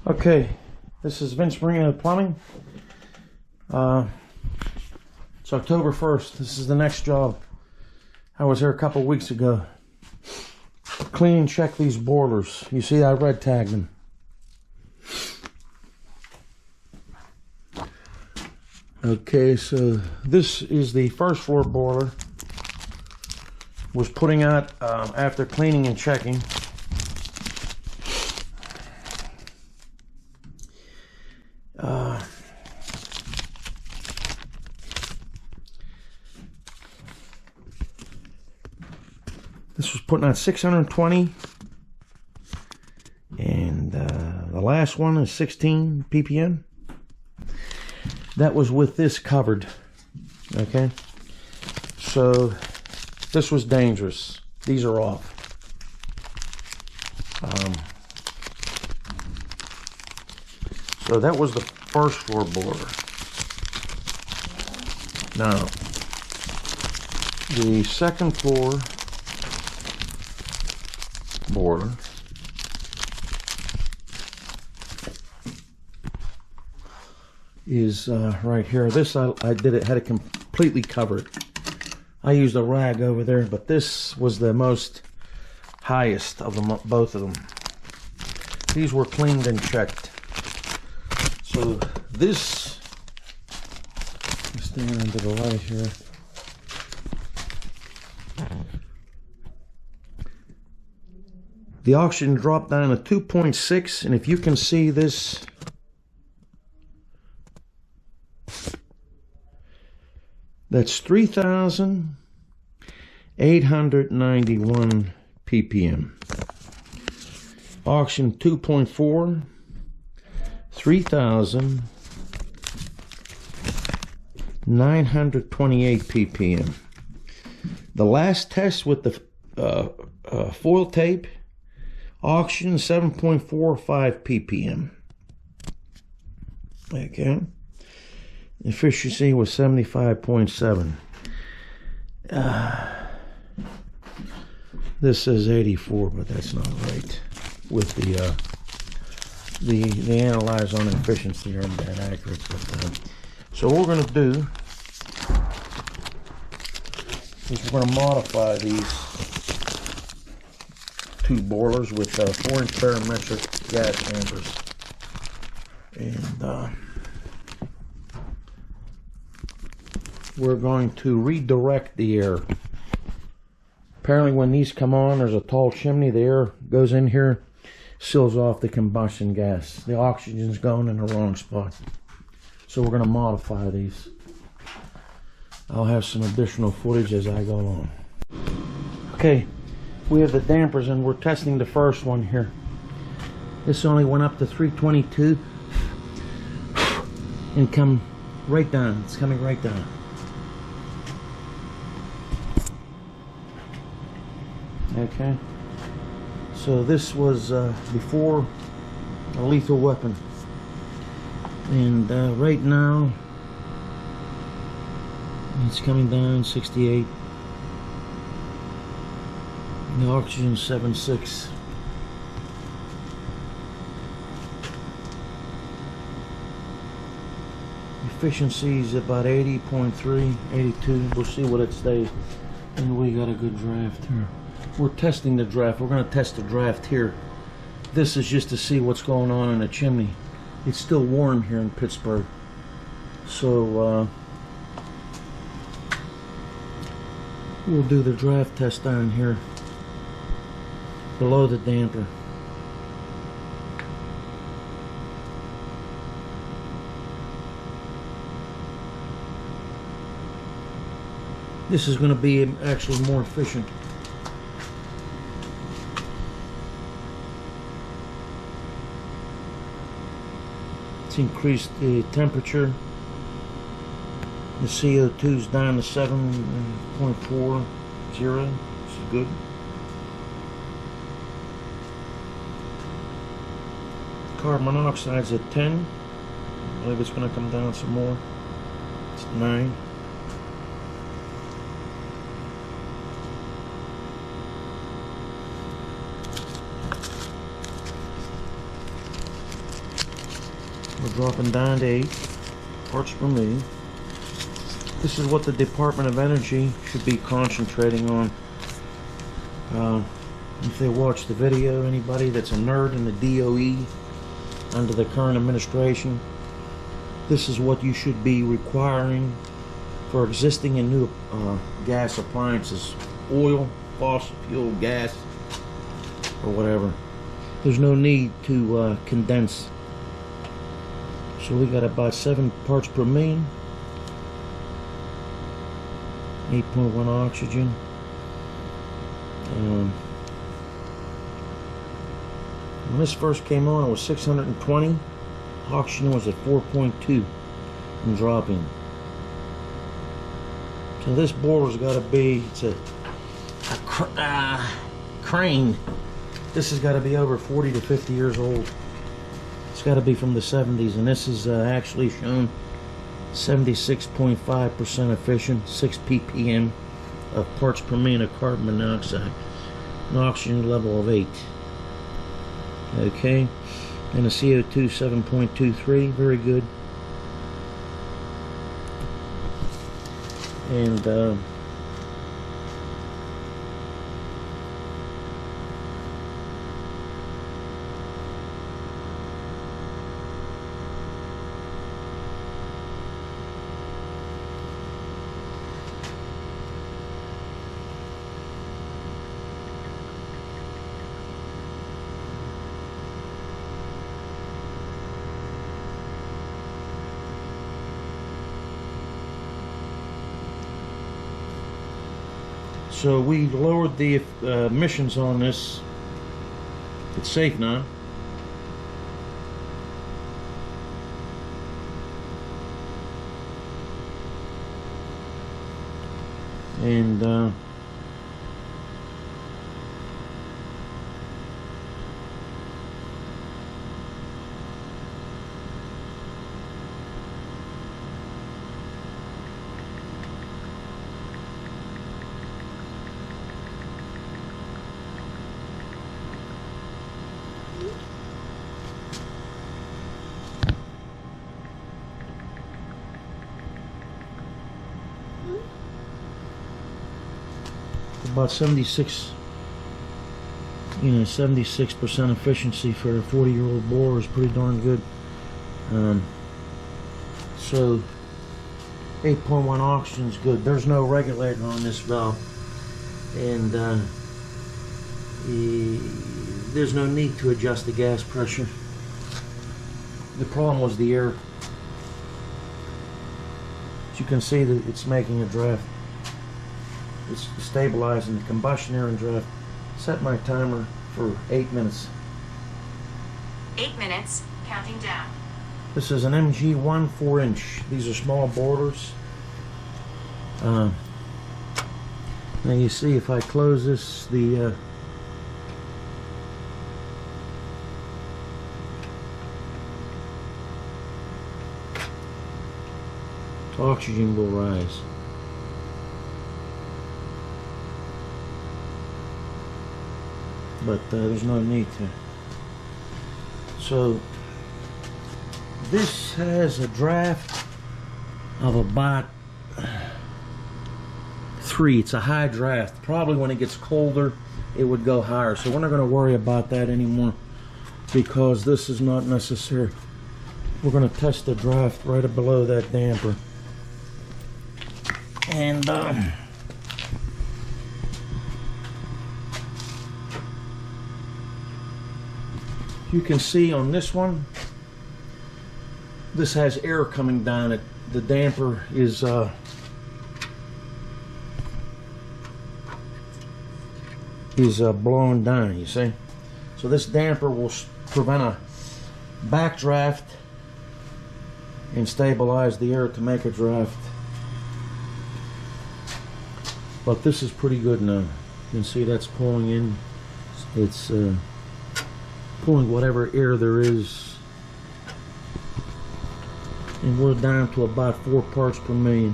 Okay, this is Vince Marino Plumbing. It's October 1st. This is the next job. I was here a couple weeks ago. Clean and check these boilers. You see I red tagged them. Okay, so this is the first floor boiler. Was putting out after cleaning and checking. This was putting out 620, and the last one is 16 ppm. That was with this covered. Okay, so this was dangerous. These are off. So that was the first floor boiler. Now, the second floor boiler is right here. This I did it, had it completely covered. I used a rag over there, but this was the most highest of them, both of them. These were cleaned and checked. So this, stand into the light here. The oxygen dropped down to 2.6, and if you can see this, that's 3,891 ppm. Oxygen 2.4, 3,928 ppm. The last test with the foil tape, oxygen 7.45 ppm. Okay. Efficiency was 75.7. This says 84, but that's not right. With the analyzer on efficiency aren't that accurate. But, so what we're going to do is we're going to modify these two boilers with 4-inch barometric gas chambers, and we're going to redirect the air. Apparently when these come on, there's a tall chimney, the air goes in here, seals off the combustion gas. The oxygen's going in the wrong spot. So we're going to modify these. I'll have some additional footage as I go along. Okay, we have the dampers and we're testing the first one here. This only went up to 322 and come right down. It's coming right down. Okay, so this was before a lethal weapon, and right now it's coming down 68. The oxygen 7.6. Efficiency is about 80.3, 82. We'll see what it stays, and we got a good draft here. We're testing the draft. We're going to test the draft here. This is just to see what's going on in the chimney. It's still warm here in Pittsburgh. So we'll do the draft test down here below the damper. This is going to be actually more efficient. Increase the temperature. The CO2 is down to 7.40. This is good. Carbon monoxide is at 10. I believe it's going to come down some more. It's 9. We're dropping down to 8 parts per million. This is what the Department of Energy should be concentrating on. If they watch the video, anybody that's a nerd in the DOE under the current administration, this is what you should be requiring for existing and new gas appliances. Oil, fossil fuel, gas, or whatever. There's no need to condense. So we got about 7 parts per million. 8.1 oxygen. When this first came on, it was 620. Oxygen was at 4.2 and dropping. So this bore's got to be, it's a crane. This has got to be over 40 to 50 years old. It's got to be from the 70s, and this is actually shown 76.5% efficient, 6 ppm of parts per million of carbon monoxide, an oxygen level of 8. Okay, and a CO2 7.23, very good. And so we lowered the emissions on this. It's safe now. And about 76, 76% efficiency for a 40-year-old bore is pretty darn good. So 8.1 oxygen is good. There's no regulator on this valve, and there's no need to adjust the gas pressure. The problem was the air. As you can see that it's making a draft. It's stabilizing the combustion air and draft. Set my timer for 8 minutes. 8 minutes, counting down. This is an MG1 4-inch. These are small borders. Now you see if I close this, the oxygen will rise. But there's no need to. So this has a draft of about 3. It's a high draft. Probably when it gets colder it would go higher. So we're not going to worry about that anymore because this is not necessary. We're going to test the draft right below that damper. And you can see on this one, this has air coming down it. The damper is blowing down, you see. So this damper will prevent a backdraft and stabilize the air to make a draft. But this is pretty good now. You can see that's pulling in. It's pulling whatever air there is, and we're down to about 4 parts per million.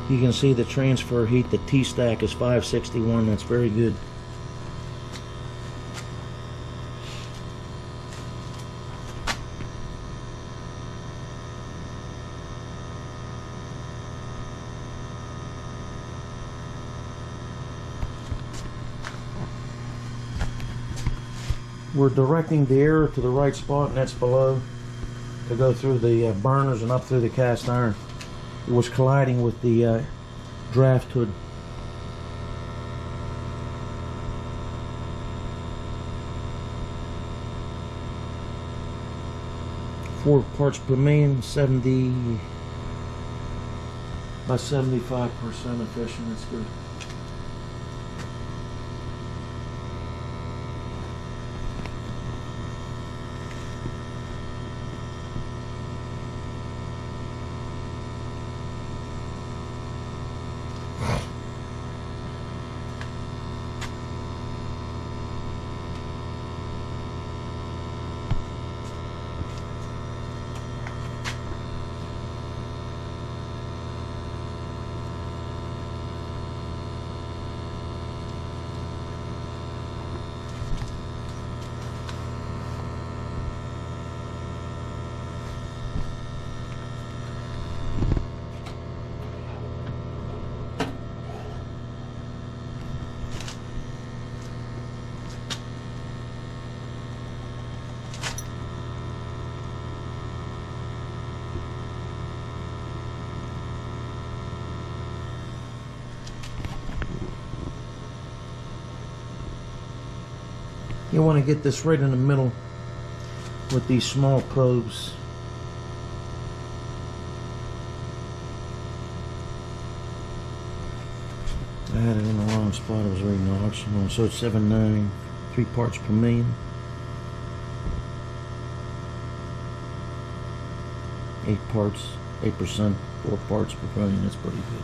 You can see the transfer heat, the T-stack is 561. That's very good. we're directing the air to the right spot, and that's below, to go through the burners and up through the cast iron. It was colliding with the draft hood. Four parts per million, 70 by 75% efficient. That's good. You want to get this right in the middle with these small probes. I had it in the wrong spot. I was reading the oxygen on. So it's 7.9, 3 parts per million. 8 parts, 8%, 4 parts per million. That's pretty good.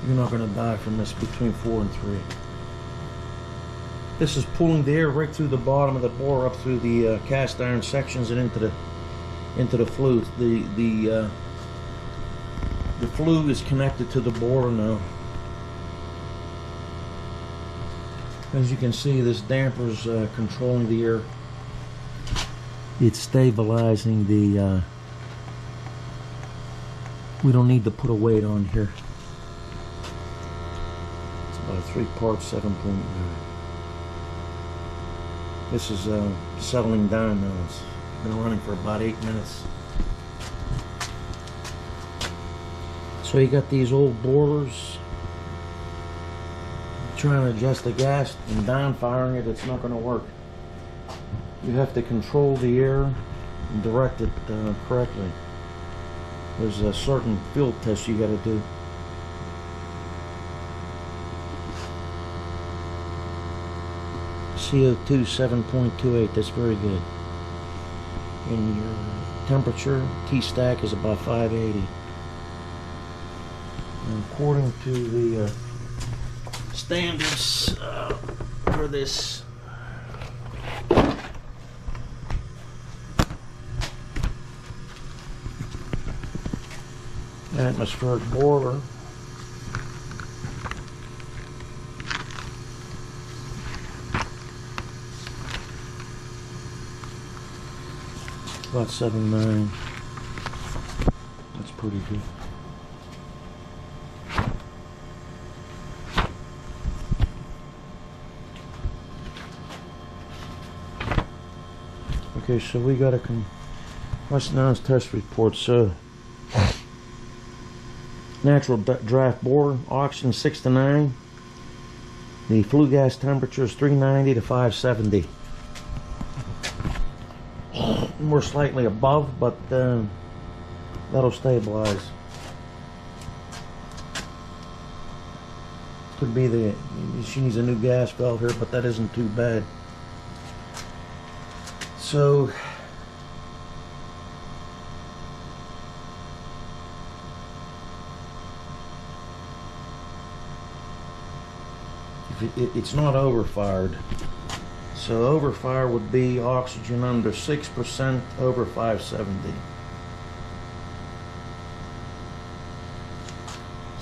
You're not going to die from this, between 4 and 3. This is pulling the air right through the bottom of the bore, up through the cast iron sections and into the flue. The flue is connected to the bore now. As you can see, this damper is controlling the air. It's stabilizing the. We don't need to put a weight on here. It's about 3 parts, 7.9. This is settling down now. It's been running for about 8 minutes. So you got these old boilers. Trying to adjust the gas and down firing it, it's not going to work. You have to control the air and direct it correctly. There's a certain field test you got to do. CO2 7.28, that's very good. And your temperature, T-stack, is about 580. And according to the standards for this atmospheric boiler, about 7.9. That's pretty good. Okay, so we got a what's now is test report. So natural draft bore, oxygen 6 to 9. The flue gas temperature is 390 to 570. We're slightly above, but that'll stabilize. Could be she needs a new gas valve here, but that isn't too bad. So it's not overfired. So overfire would be oxygen under 6% over 570.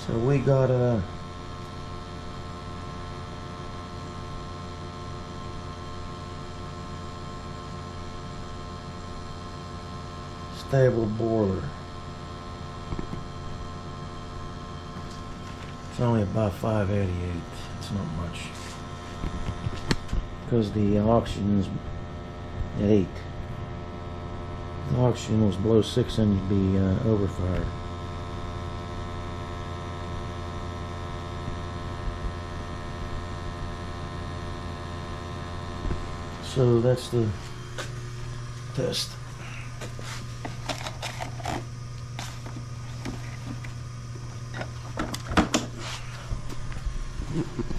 So we got a stable boiler. It's only about 588. It's not much. because the oxygen's at 8. If the oxygen was below 6, then you'd be overfired. So that's the test.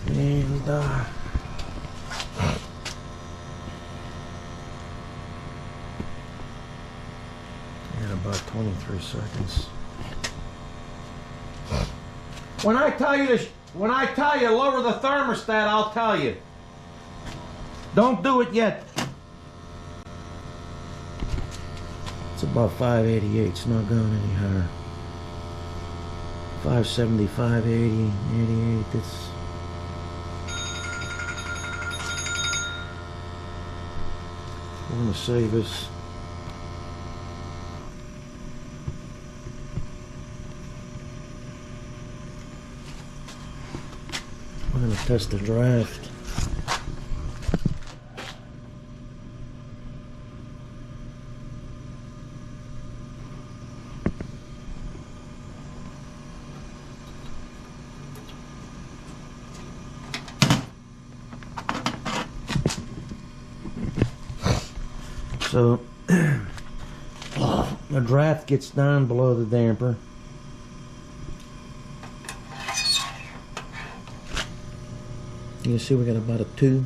And in about 23 seconds. When I tell you lower the thermostat, I'll tell you. Don't do it yet. It's about 588. It's not going any higher. 570, 580, 88. It's we're gonna save us. We're gonna test the draft. So the draft gets down below the damper. You can see we got about a 2,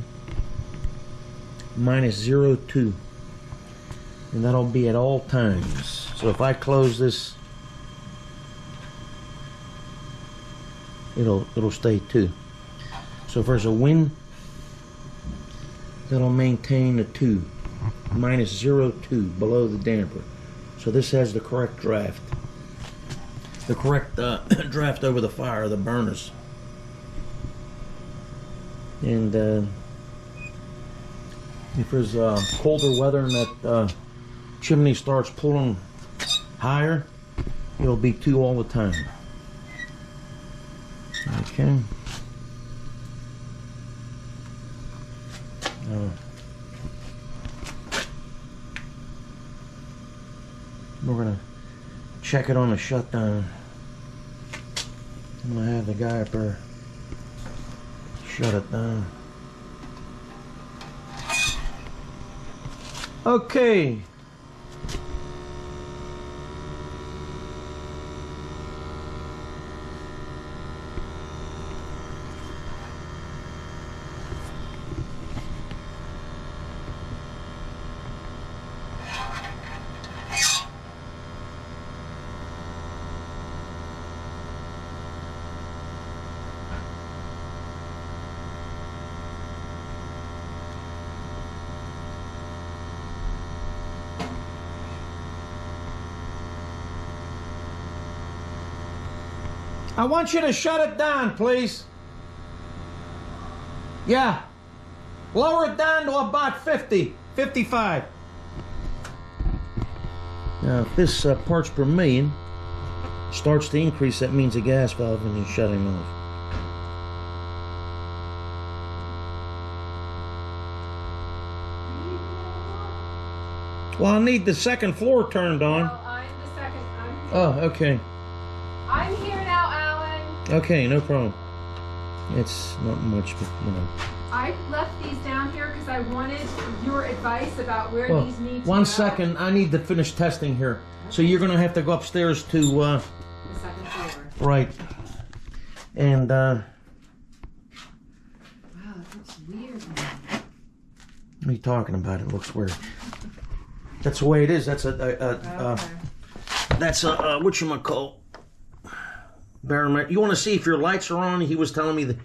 minus 0.2, and that'll be at all times. So if I close this, it'll stay 2. So if there's a wind, that'll maintain a 2. Minus 0.2 below the damper. So this has the correct draft. The correct draft over the fire, the burners. And if there's colder weather and that chimney starts pulling higher, it'll be 2 all the time. Okay. We're gonna check it on the shutdown. I'm gonna have the guy up there shut it down. Okay. I want you to shut it down, please. Yeah. Lower it down to about 50, 55. Now, if this parts per million starts to increase, that means the gas valve is shutting off. Well, I need the second floor turned on. No, I'm the second. I'm here. Oh, okay. I'm here now, Alan. Okay, no problem. It's not much, but you know. I left these down here because I wanted your advice about where Well, these need to one go. second, I need to finish testing here. So you're gonna have to go upstairs to The second floor. right. And Wow, that looks weird. what are you talking about? It looks weird. That's the way it is. That's Okay. that's a whatchamacall. Barometer. You want to see if your lights are on? He was telling me that.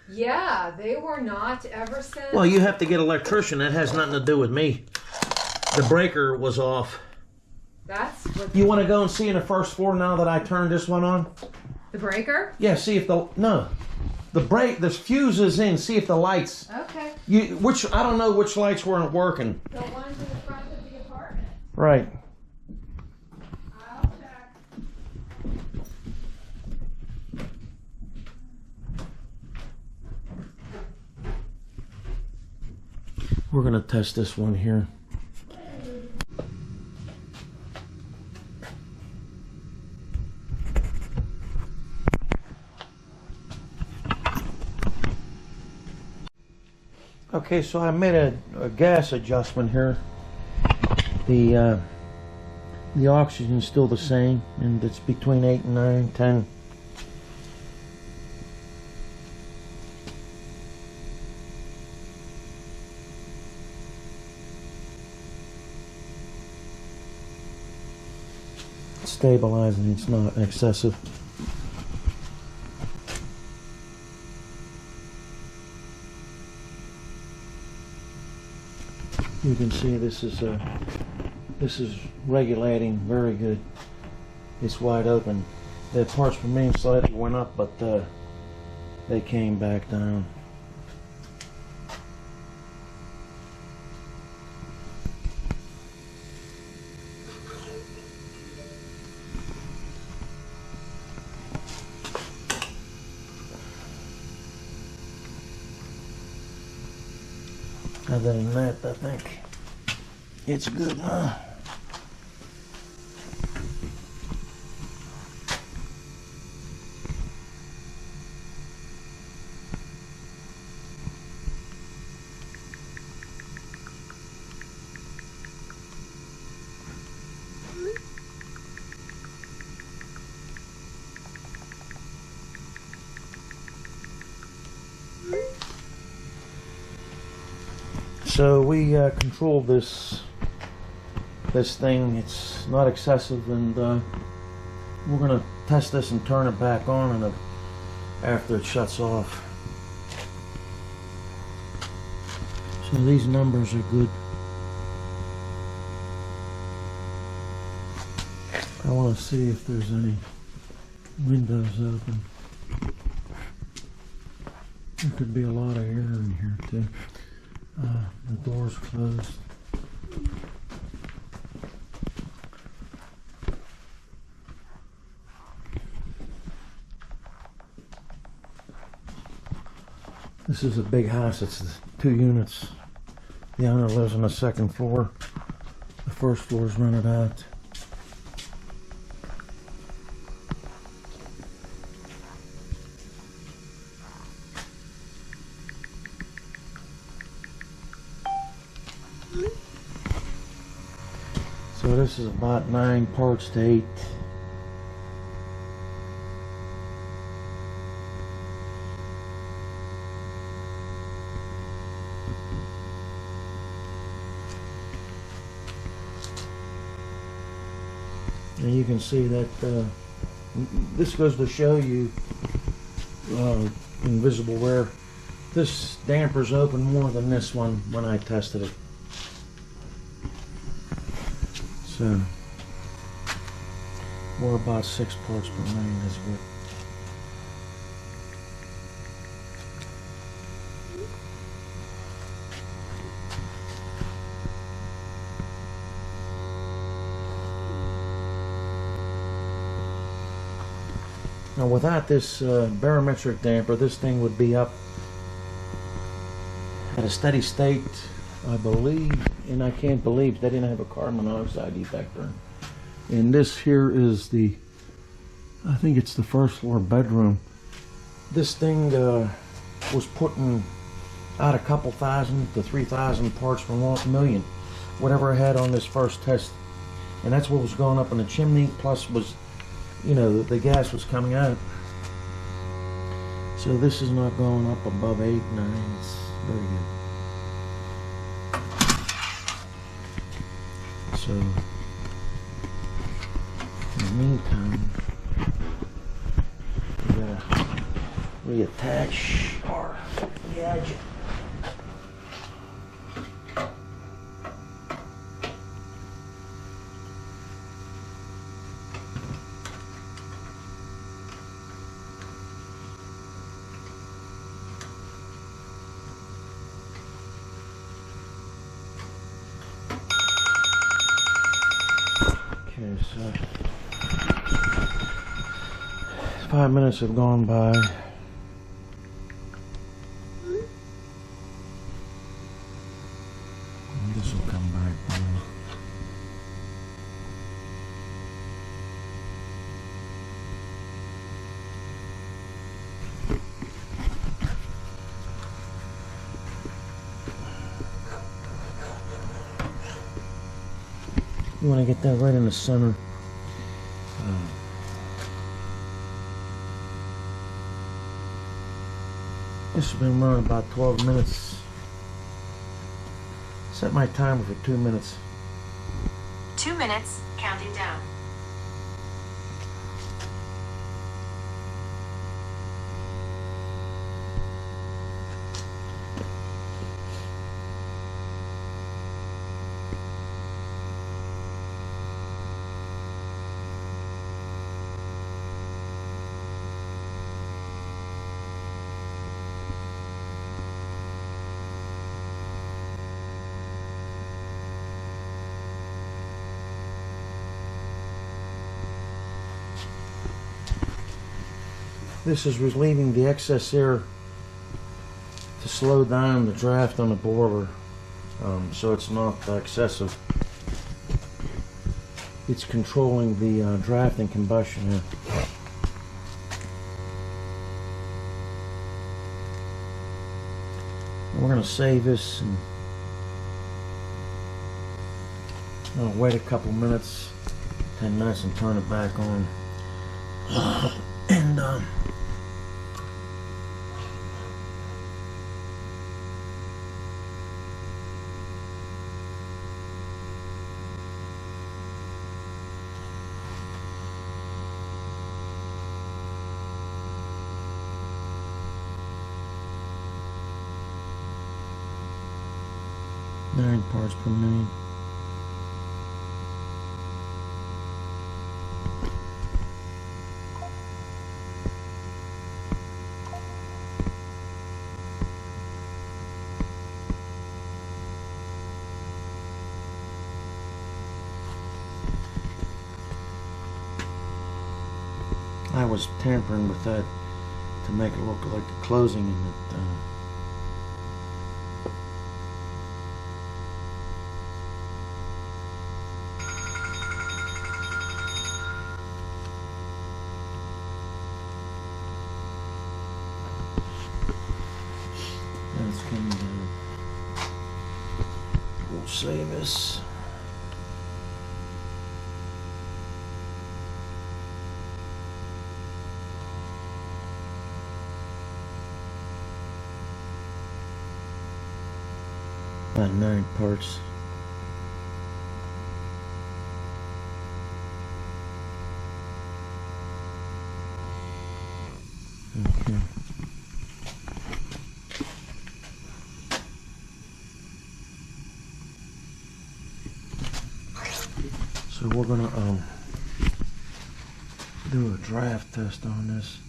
Yeah, they were not ever since. Well, you have to get an electrician. That has nothing to do with me. The breaker was off. That's what. You want to go and see in the first floor now that I turned this one on? The breaker? Yeah. See if the fuse is in. See if the lights. Okay. I don't know which lights weren't working. The ones in the front of the apartment. Right. I'll check. We're gonna test this one here. Okay, so I made a gas adjustment here. The oxygen's still the same, and it's between 8 and 9, 10. It's stabilizing, it's not excessive. You can see this is regulating very good. It's wide open. The parts per million slightly went up, but they came back down. Other than that, I think it's good, huh? So we controlled this thing. It's not excessive, and we're gonna test this and turn it back on and after it shuts off. So these numbers are good. I want to see if there's any windows open. There could be a lot of air in here too. The door's closed. This is a big house. It's 2 units. The owner lives on the 2nd floor. The 1st floor is rented out. So this is about 9 parts to 8. And you can see that this goes to show you invisible wear. This damper's open more than this one when I tested it. So we're about 6 parts per million is good. Now without this barometric damper, this thing would be up at a steady state, I believe, and I can't believe they didn't have a carbon monoxide detector. And this here is the, I think it's the 1st floor bedroom. This thing was putting out a couple thousand to 3,000 parts per million, whatever I had on this first test. And that's what was going up in the chimney, plus was, you know, the gas was coming out. So this is not going up above 8, 9, it's very good. So, in the meantime, we gotta reattach our gadget. Okay, so 5 minutes have gone by. You want to get that right in the center. This has been running about 12 minutes. Set my timer for 2 minutes. 2 minutes, counting down. This is relieving the excess air to slow down the draft on the boiler, so it's not excessive. It's controlling the draft and combustion here. We're going to save this and I'll wait a couple minutes, 10 minutes, and turn it back on. And 9 parts per million. I was tampering with that to make it look like a closing, and it that's coming down. We'll save this. About 9 parts. Okay. So we're gonna do a draft test on this.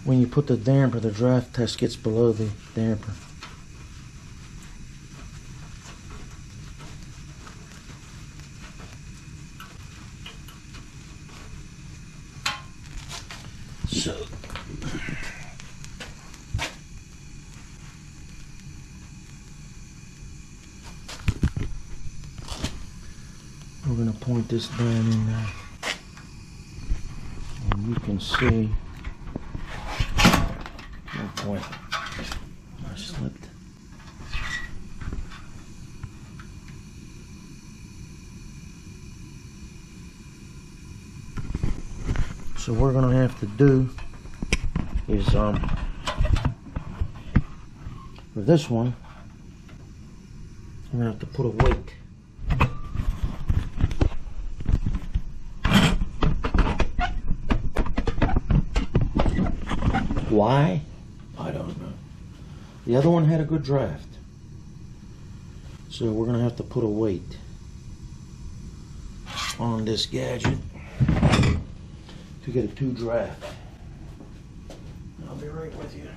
When you put the damper, the draft test gets below the damper. So we're going to point this down in there, and you can see. Oh boy, I slipped. So what we're going to have to do is for this one, we're going to have to put a weight. Why? I don't know. The other one had a good draft. So we're going to have to put a weight on this gadget to get a 2 draft. I'll be right with you.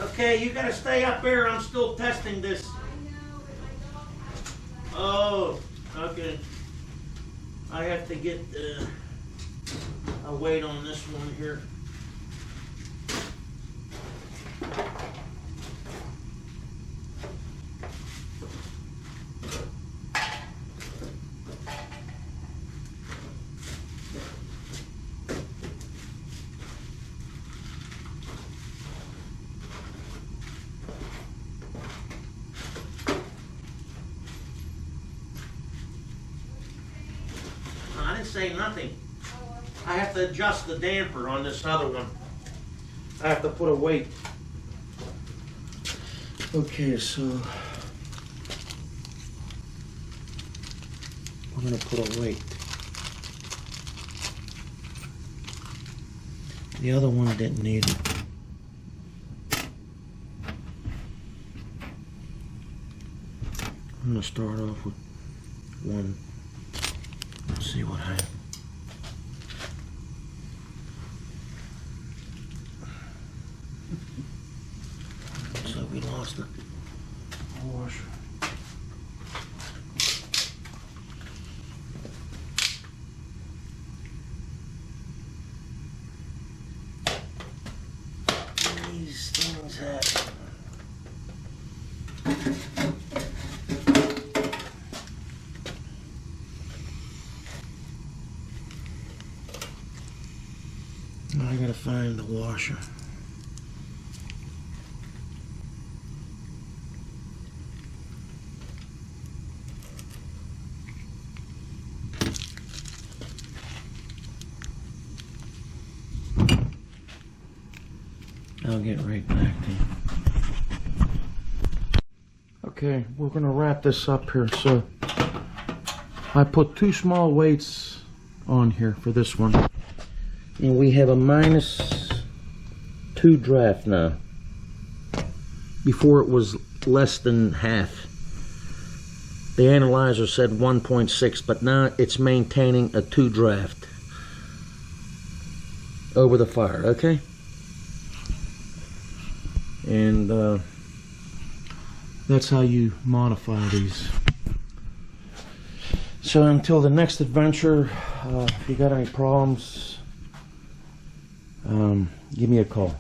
Okay, you gotta stay up there. I'm still testing this. Oh, okay. I have to get a weight on this one here. I didn't say nothing. I have to adjust the damper on this other one. I have to put a weight. Okay, so I'm gonna put a weight. The other one didn't need it. I'm gonna start off with one. Let's see what happens. So we lost the washer. These things happen. I gotta find the washer. I'll get right back to you. Okay, we're gonna wrap this up here. So I put 2 small weights on here for this one. And we have a -2 draft now. Before it was less than half. The analyzer said 1.6, but now it's maintaining a 2 draft over the fire, okay? And that's how you modify these. So until the next adventure, if you got any problems, give me a call.